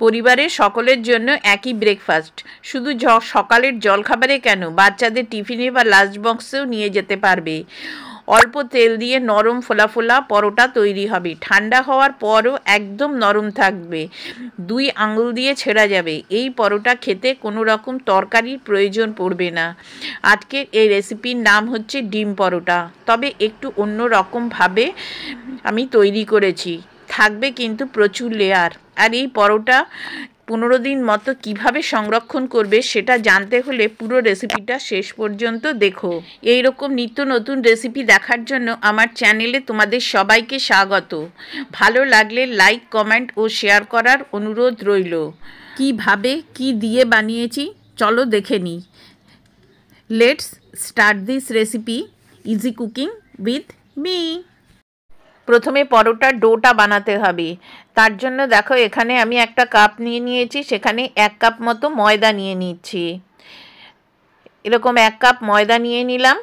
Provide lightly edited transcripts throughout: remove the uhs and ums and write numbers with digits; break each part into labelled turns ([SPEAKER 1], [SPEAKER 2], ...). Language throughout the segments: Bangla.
[SPEAKER 1] পরিবারের সকলের জন্য একই ব্রেকফাস্ট, শুধু সকালের জলখাবারে কেন, বাচ্চাদের টিফিনে বা লাঞ্চ বক্সেও নিয়ে যেতে পারবে। অল্প তেল দিয়ে নরম ফোলা ফোলা পরোটা তৈরি হবে, ঠান্ডা হওয়ার পরও একদম নরম থাকবে, 2 আঙুল দিয়ে ছেঁড়া যাবে। এই পরোটা খেতে কোনো রকম তরকারির প্রয়োজন পড়বে না। আজকের এই রেসিপির নাম হচ্ছে ডিম পরোটা, তবে একটু অন্য রকমভাবে আমি তৈরি করেছি। থাকবে কিন্তু প্রচুর লেয়ার। আর এই পরোটা 15 দিন মতো কিভাবে সংরক্ষণ করবে সেটা জানতে হলে পুরো রেসিপিটা শেষ পর্যন্ত দেখো। এই রকম নিত্য নতুন রেসিপি দেখার জন্য আমার চ্যানেলে তোমাদের সবাইকে স্বাগত। ভালো লাগলে লাইক, কমেন্ট ও শেয়ার করার অনুরোধ রইল। কিভাবে কি দিয়ে বানিয়েছি চলো দেখে নিই। Let's start this recipe, easy cooking with me. প্রথমে পরোটার ডোটা বানাতে হবে। তার জন্য দেখো এখানে আমি একটা কাপ নিয়ে নিয়েছি, সেখানে 1 কাপ মতো ময়দা নিয়ে নিচ্ছি। এরকম 1 কাপ ময়দা নিয়ে নিলাম।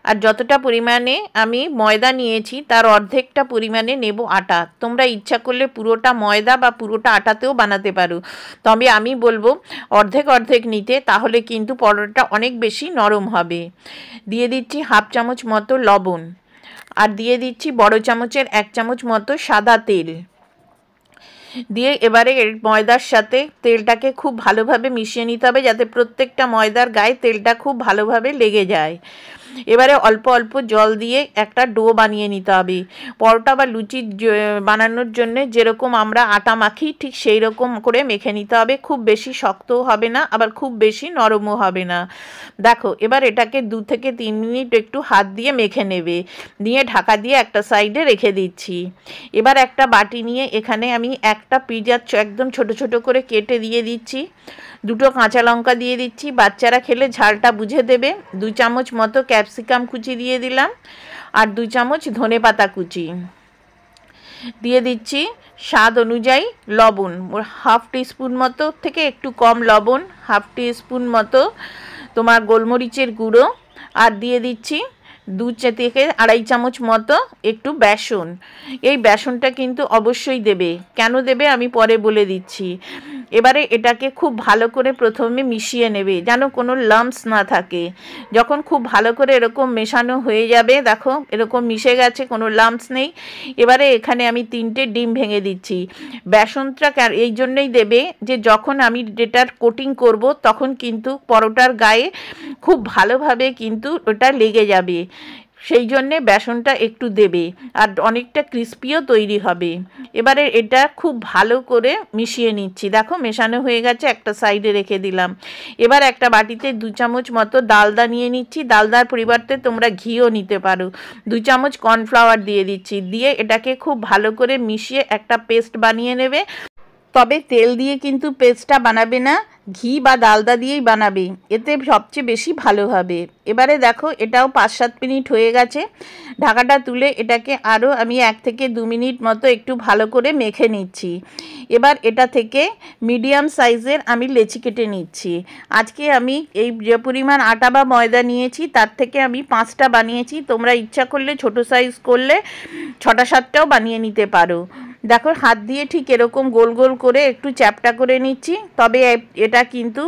[SPEAKER 1] আর যতটা পরিমাণে আমি ময়দা নিয়েছি তার অর্ধেকটা পরিমাণে নেব আটা। তোমরা ইচ্ছা করলে পুরোটা ময়দা বা পুরোটা আটাতেও বানাতে পারো, তবে আমি বলবো অর্ধেক অর্ধেক নিতে, তাহলে কিন্তু পরোটাটা অনেক বেশি নরম হবে। দিয়ে দিচ্ছি 1/2 চামচ মতো লবণ, আর দিয়ে দিচ্ছি বড় চামচের 1 চামচ মতো সাদা তেল। দিয়ে এবারে ময়দার সাথে তেলটাকে খুব ভালোভাবে মিশিয়ে নিতে হবে, যাতে প্রত্যেকটা ময়দার গায়ে তেলটা খুব ভালোভাবে লেগে যায়। এবারে অল্প অল্প জল দিয়ে একটা ডো বানিয়ে নিতে হবে। পরোটা বা লুচি বানানোর জন্য যেরকম আমরা আটা মাখি ঠিক সেই রকম করে মেখে নিতে হবে। খুব বেশি শক্তও হবে না, আবার খুব বেশি নরমও হবে না। দেখো এবার এটাকে 2 থেকে 3 মিনিট একটু হাত দিয়ে মেখে নেবে, নিয়ে ঢাকা দিয়ে একটা সাইডে রেখে দিচ্ছি। এবার একটা বাটি নিয়ে এখানে আমি একটা পিঁয়াজ একদম ছোট ছোট করে কেটে দিয়ে দিচ্ছি, 2টো কাঁচা লঙ্কা দিয়ে দিচ্ছি, বাচ্চারা খেলে ঝালটা বুঝে দেবে। 2 চামচ মতো ক্যাপসিকাম কুচি দিয়ে দিলাম, আর 2 চামচ ধনেপাতা কুচি দিয়ে দিচ্ছি। স্বাদ অনুযায়ী লবণ, 1/2 টিস্পুন মতো থেকে একটু কম লবণ, 1/2 টিস্পুন মতো তোমার গোলমরিচের গুঁড়ো, আর দিয়ে দিচ্ছি 2 থেকে 2.5 চামচ মতো একটু বেসন। এই বেসনটা কিন্তু অবশ্যই দেবে, কেন দেবে আমি পরে বলে দিচ্ছি। এবারে এটাকে খুব ভালো করে প্রথমে মিশিয়ে নেবে, যেন কোনো লাম্পস না থাকে। যখন খুব ভালো করে এরকম মেশানো হয়ে যাবে, দেখো এরকম মিশে গেছে, কোনো লাম্পস নেই। এবারে এখানে আমি 3টে ডিম ভেঙে দিচ্ছি। বেসনটা এই জন্যই দেবে যে যখন আমি এটার কোটিং করব তখন কিন্তু পরোটার গায়ে খুব ভালোভাবে কিন্তু ওটা লেগে যাবে, সেই জন্যে বেসনটা একটু দেবে, আর অনেকটা ক্রিস্পিও তৈরি হবে। এবারে এটা খুব ভালো করে মিশিয়ে নিচ্ছি। দেখো মেশানো হয়ে গেছে, একটা সাইডে রেখে দিলাম। এবার একটা বাটিতে 2 চামচ মতো ডালদা নিয়ে নিচ্ছি, ডালদার পরিবর্তে তোমরা ঘিও নিতে পারো। 2 চামচ কর্নফ্লাওয়ার দিয়ে দিচ্ছি, দিয়ে এটাকে খুব ভালো করে মিশিয়ে একটা পেস্ট বানিয়ে নেবে। তবে তেল দিয়ে কিন্তু পেস্টটা বানাবে না, ঘি বা ডালদা দিয়েই বানাবে, এতে সবচেয়ে বেশি ভালো হবে। এবারে দেখো এটাও 5-7 মিনিট হয়ে গেছে। ঢাকাটা তুলে এটাকে আরও আমি 1 থেকে 2 মিনিট মতো একটু ভালো করে মেখে নিচ্ছি। এবার এটা থেকে মিডিয়াম সাইজের আমি লেচি কেটে নিচ্ছি। আজকে আমি এই যে পরিমাণ আটা বা ময়দা নিয়েছি তার থেকে আমি 5টা বানিয়েছি, তোমরা ইচ্ছা করলে ছোট সাইজ করলে 6টা-7টাও বানিয়ে নিতে পারো। দেখো হাত দিয়ে ঠিক এরকম গোল গোল করে একটু চ্যাপটা করে নিচ্ছি, তবে এটা কিন্তু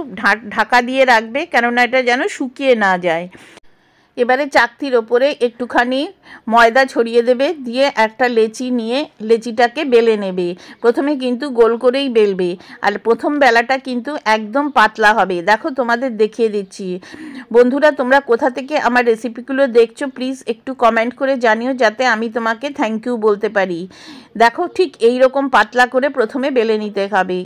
[SPEAKER 1] ঢাকা দিয়ে রাখবে, কেননা এটা যেন শুকিয়ে না যায়। এবারে চাকতির ওপরে একটুখানি ময়দা ছড়িয়ে দেবে, দিয়ে একটা লেচি নিয়ে লেচিটাকে বেলে নেবে। প্রথমে কিন্তু গোল করেই বেলবে, আর প্রথম বেলাটা কিন্তু একদম পাতলা হবে। দেখো তোমাদের দেখিয়ে দিচ্ছি। বন্ধুরা তোমরা কোথা থেকে আমার রেসিপিগুলো দেখছো প্লিজ একটু কমেন্ট করে জানিও, যাতে আমি তোমাকে থ্যাংক ইউ বলতে পারি। দেখো ঠিক এই রকম পাতলা করে প্রথমে বেলে নিতে হবে।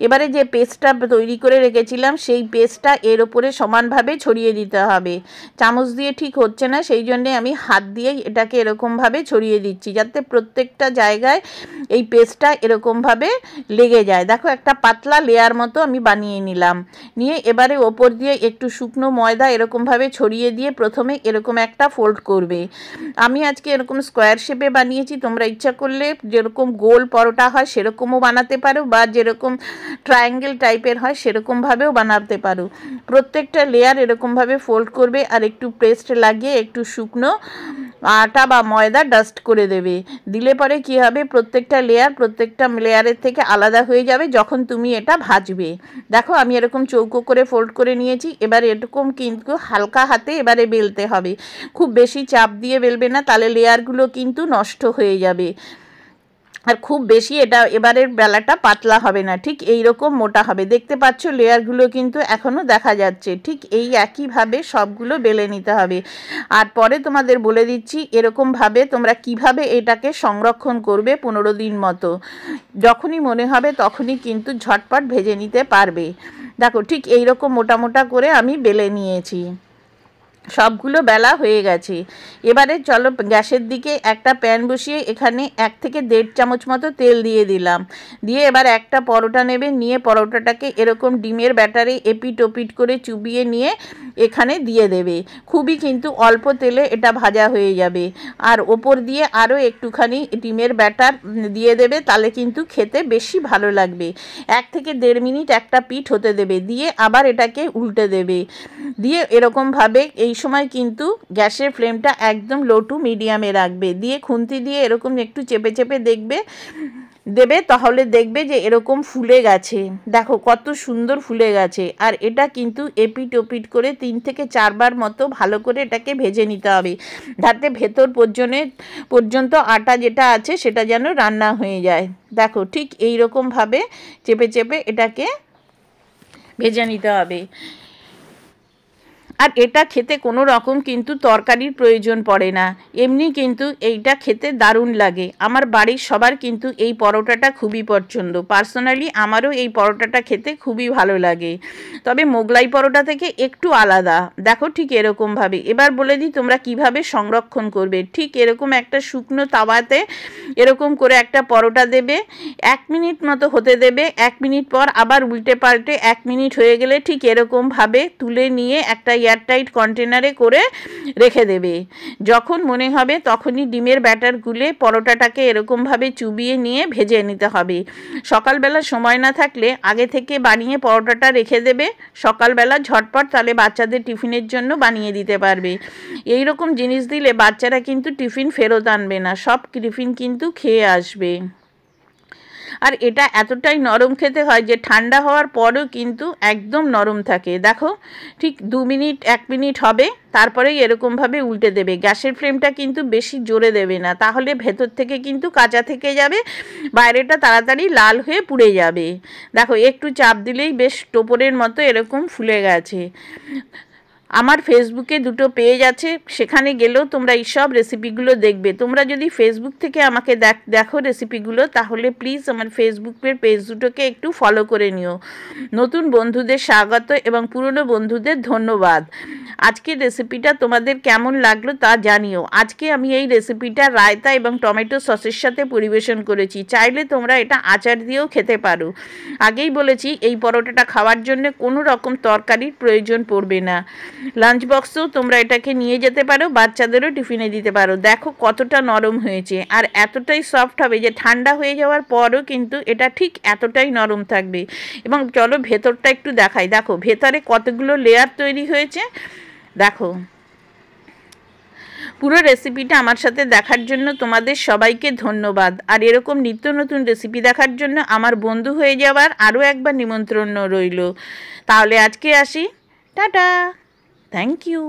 [SPEAKER 1] এবারে যে পেস্টটা তৈরি করে রেখেছিলাম সেই পেস্টটা এর ওপরে সমানভাবে ছড়িয়ে দিতে হবে। চামচ দিয়ে ঠিক হচ্ছে না, সেই জন্যে আমি হাত দিয়েই এটাকে এরকমভাবে ছড়িয়ে দিচ্ছি, যাতে প্রত্যেকটা জায়গায় এই পেস্টটা এরকমভাবে লেগে যায়। দেখো একটা পাতলা লেয়ার মতো আমি বানিয়ে নিলাম। নিয়ে এবারে ওপর দিয়ে একটু শুকনো ময়দা এরকমভাবে ছড়িয়ে দিয়ে প্রথমে এরকম একটা ফোল্ড করবে। আমি আজকে এরকম স্কোয়ার শেপে বানিয়েছি, তোমরা ইচ্ছা করলে যেরকম গোল পরোটা হয় সেরকমও বানাতে পারো, বা যেরকম ট্রায়াঙ্গেল টাইপের হয় সেরকমভাবেও বানাতে পারো। প্রত্যেকটা লেয়ার এরকমভাবে ফোল্ড করবে, আর একটু পেস্ট লাগিয়ে একটু শুকনো আটা বা ময়দা ডাস্ট করে দেবে। দিলে পরে কি হবে, প্রত্যেকটা লেয়ারের থেকে আলাদা হয়ে যাবে যখন তুমি এটা ভাজবে। দেখো আমি এরকম চৌকো করে ফোল্ড করে নিয়েছি। এবার এরকম কিন্তু হালকা হাতে এবারে বেলতে হবে, খুব বেশি চাপ দিয়ে বেলবে না, তাহলে লেয়ারগুলো কিন্তু নষ্ট হয়ে যাবে। আর খুব বেশি এটা এবারের বেলাটা পাতলা হবে না, ঠিক এই রকম মোটা হবে। দেখতে পাচ্ছ লেয়ারগুলো কিন্তু এখনও দেখা যাচ্ছে। ঠিক এই একইভাবে সবগুলো বেলে নিতে হবে। আর পরে তোমাদের বলে দিচ্ছি এরকমভাবে তোমরা কিভাবে এটাকে সংরক্ষণ করবে 15 দিন মতো। যখনই মনে হবে তখনই কিন্তু ঝটপট ভেজে নিতে পারবে। দেখো ঠিক এই রকম মোটা মোটা করে আমি বেলে নিয়েছি। সবগুলো বেলা হয়ে গেছে। এবারে চলো গ্যাসের দিকে একটা প্যান বসিয়ে এখানে 1 থেকে 1.5 চামচ মতো তেল দিয়ে দিলাম। দিয়ে এবার একটা পরোটা নেবে, নিয়ে পরোটাটাকে এরকম ডিমের ব্যাটারে এপিট ওপিট করে চুবিয়ে নিয়ে এখানে দিয়ে দেবে। খুবই কিন্তু অল্প তেলে এটা ভাজা হয়ে যাবে। আর ওপর দিয়ে আরও একটুখানি ডিমের ব্যাটার দিয়ে দেবে, তাহলে কিন্তু খেতে বেশি ভালো লাগবে। 1 থেকে 1.5 মিনিট একটা পিঠ হতে দেবে, দিয়ে আবার এটাকে উল্টে দেবে। দিয়ে এরকমভাবে এই সময় কিন্তু গ্যাসের ফ্লেমটা একদম লো টু মিডিয়ামে রাখবে। দিয়ে খুন্তি দিয়ে এরকম একটু চেপে চেপে দেবে, তাহলে দেখবে যে এরকম ফুলে গেছে। দেখো কত সুন্দর ফুলে গেছে। আর এটা কিন্তু এপিট ওপিট করে 3 থেকে 4 বার মতো ভালো করে এটাকে ভেজে নিতে হবে, যাতে ভেতর পর্যন্ত আটা যেটা আছে সেটা যেন রান্না হয়ে যায়। দেখো ঠিক এই রকমভাবে চেপে চেপে এটাকে ভেজে নিতে হবে। আর এটা খেতে কোনো রকম কিন্তু তরকারির প্রয়োজন পড়ে না, এমনি কিন্তু এইটা খেতে দারুণ লাগে। আমার বাড়ির সবার কিন্তু এই পরোটাটা খুবই পছন্দ। পার্সোনালি আমারও এই পরোটাটা খেতে খুবই ভালো লাগে, তবে মোগলাই পরোটা থেকে একটু আলাদা। দেখো ঠিক এরকমভাবে। এবার বলে দিই তোমরা কিভাবে সংরক্ষণ করবে। ঠিক এরকম একটা শুকনো তাওয়াতে এরকম করে একটা পরোটা দেবে, 1 মিনিট মতো হতে দেবে। 1 মিনিট পর আবার উল্টে পাল্টে 1 মিনিট হয়ে গেলে ঠিক এরকমভাবে তুলে নিয়ে একটা এয়ারটাইট কন্টেনারে করে রেখে দেবে। যখন মনে হবে তখনই ডিমের ব্যাটার গুলে পরোটাটাকে এরকমভাবে চুবিয়ে নিয়ে ভেজে নিতে হবে। সকালবেলা সময় না থাকলে আগে থেকে বানিয়ে পরোটাটা রেখে দেবে, সকালবেলা ঝটপট তাহলে বাচ্চাদের টিফিনের জন্য বানিয়ে দিতে পারবে। এই রকম জিনিস দিলে বাচ্চারা কিন্তু টিফিন ফেরত আনবে না, সব টিফিন কিন্তু খেয়ে আসবে। আর এটা এতটাই নরম খেতে হয় যে ঠান্ডা হওয়ার পরেও কিন্তু একদম নরম থাকে। দেখো ঠিক 2 মিনিট 1 মিনিট হবে, তারপরেই এরকমভাবে উল্টে দেবে। গ্যাসের ফ্লেমটা কিন্তু বেশি জোরে দেবে না, তাহলে ভেতর থেকে কিন্তু কাঁচা থেকে যাবে, বাইরেটা তাড়াতাড়ি লাল হয়ে পুড়ে যাবে। দেখো একটু চাপ দিলেই বেশ টোপরের মতো এরকম ফুলে গেছে। আমার ফেসবুকে 2টো পেজ আছে, সেখানে গেলেও তোমরা এই সব রেসিপিগুলো দেখবে। তোমরা যদি ফেসবুক থেকে আমাকে দেখো রেসিপিগুলো, তাহলে প্লিজ আমার ফেসবুকের পেজ দুটোকে একটু ফলো করে নিও। নতুন বন্ধুদের স্বাগত এবং পুরনো বন্ধুদের ধন্যবাদ। আজকের রেসিপিটা তোমাদের কেমন লাগলো তা জানিও। আজকে আমি এই রেসিপিটা রায়তা এবং টমেটো সসের সাথে পরিবেশন করেছি। চাইলে তোমরা এটা আচার দিয়েও খেতে পারো। আগেই বলেছি এই পরোটাটা খাওয়ার জন্য কোনো রকম তরকারির প্রয়োজন পড়বে না। লাঞ্চ বক্সেও তোমরা এটাকে নিয়ে যেতে পারো, বাচ্চাদেরও টিফিনে দিতে পারো। দেখো কতটা নরম হয়েছে, আর এতটাই সফট হবে যে ঠান্ডা হয়ে যাওয়ার পরও কিন্তু এটা ঠিক এতটাই নরম থাকবে। এবং চলো ভেতরটা একটু দেখাই। দেখো ভেতরে কতগুলো লেয়ার তৈরি হয়েছে। দেখো পুরো রেসিপিটা আমার সাথে দেখার জন্য তোমাদের সবাইকে ধন্যবাদ। আর এরকম নিত্য নতুন রেসিপি দেখার জন্য আমার বন্ধু হয়ে যাওয়ার আরও একবার নিমন্ত্রণ রইল। তাহলে আজকে আসি, টাটা, থ্যাংক ইউ।